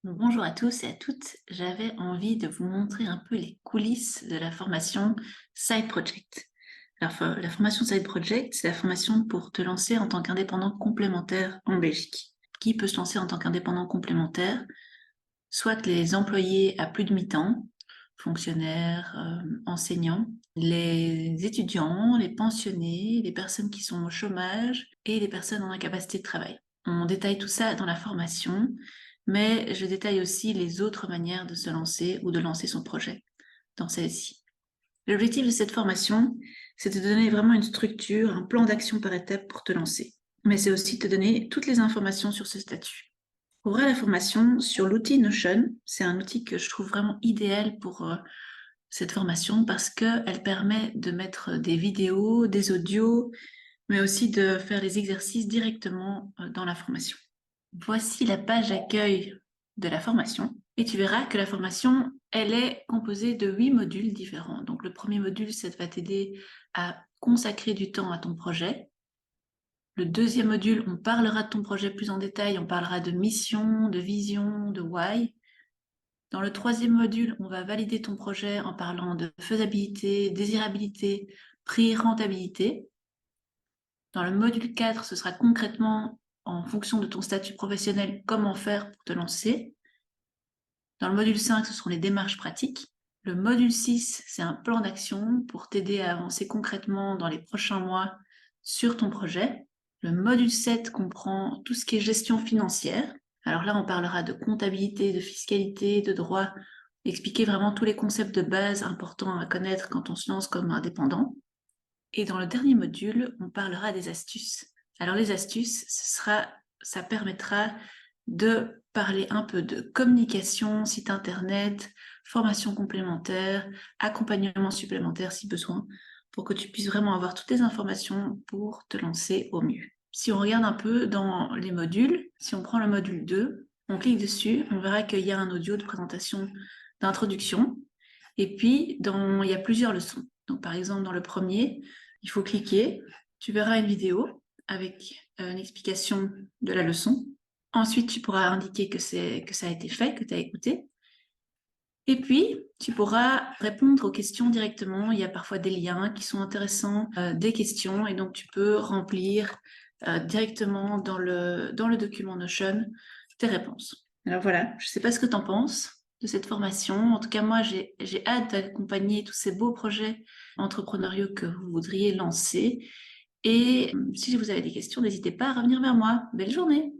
Bonjour à tous et à toutes. J'avais envie de vous montrer un peu les coulisses de la formation Side Project. Alors, la formation Side Project, c'est la formation pour te lancer en tant qu'indépendant complémentaire en Belgique. Qui peut se lancer en tant qu'indépendant complémentaire? Soit les employés à plus de mi-temps, fonctionnaires, enseignants, les étudiants, les pensionnés, les personnes qui sont au chômage et les personnes en incapacité de travail. On détaille tout ça dans la formation, mais je détaille aussi les autres manières de se lancer ou de lancer son projet dans celle-ci. L'objectif de cette formation, c'est de te donner vraiment une structure, un plan d'action par étape pour te lancer. Mais c'est aussi te donner toutes les informations sur ce statut. Pour la formation sur l'outil Notion, c'est un outil que je trouve vraiment idéal pour cette formation parce qu'elle permet de mettre des vidéos, des audios, mais aussi de faire les exercices directement dans la formation. Voici la page accueil de la formation et tu verras que la formation, elle est composée de 8 modules différents. Donc le premier module, ça va t'aider à consacrer du temps à ton projet. Le deuxième module, on parlera de ton projet plus en détail, on parlera de mission, de vision, de why. Dans le troisième module, on va valider ton projet en parlant de faisabilité, désirabilité, prix, rentabilité. Dans le module 4, ce sera concrètement, en fonction de ton statut professionnel, comment faire pour te lancer. Dans le module 5, ce seront les démarches pratiques. Le module 6, c'est un plan d'action pour t'aider à avancer concrètement dans les prochains mois sur ton projet. Le module 7 comprend tout ce qui est gestion financière. Alors là, on parlera de comptabilité, de fiscalité, de droit, expliquer vraiment tous les concepts de base importants à connaître quand on se lance comme indépendant. Et dans le dernier module, on parlera des astuces. Alors les astuces, ça permettra de parler un peu de communication, site internet, formation complémentaire, accompagnement supplémentaire si besoin, pour que tu puisses vraiment avoir toutes les informations pour te lancer au mieux. Si on regarde un peu dans les modules, si on prend le module 2, on clique dessus, on verra qu'il y a un audio de présentation d'introduction, et puis il y a plusieurs leçons. Donc par exemple, dans le premier, il faut cliquer, tu verras une vidéo avec une explication de la leçon. Ensuite, tu pourras indiquer que ça a été fait, que tu as écouté. Et puis, tu pourras répondre aux questions directement. Il y a parfois des liens qui sont intéressants, des questions, et donc tu peux remplir directement dans le document Notion tes réponses. Alors voilà, je ne sais pas ce que tu en penses de cette formation. En tout cas, moi, j'ai hâte d'accompagner tous ces beaux projets entrepreneuriaux que vous voudriez lancer. Et si vous avez des questions, n'hésitez pas à revenir vers moi. Belle journée!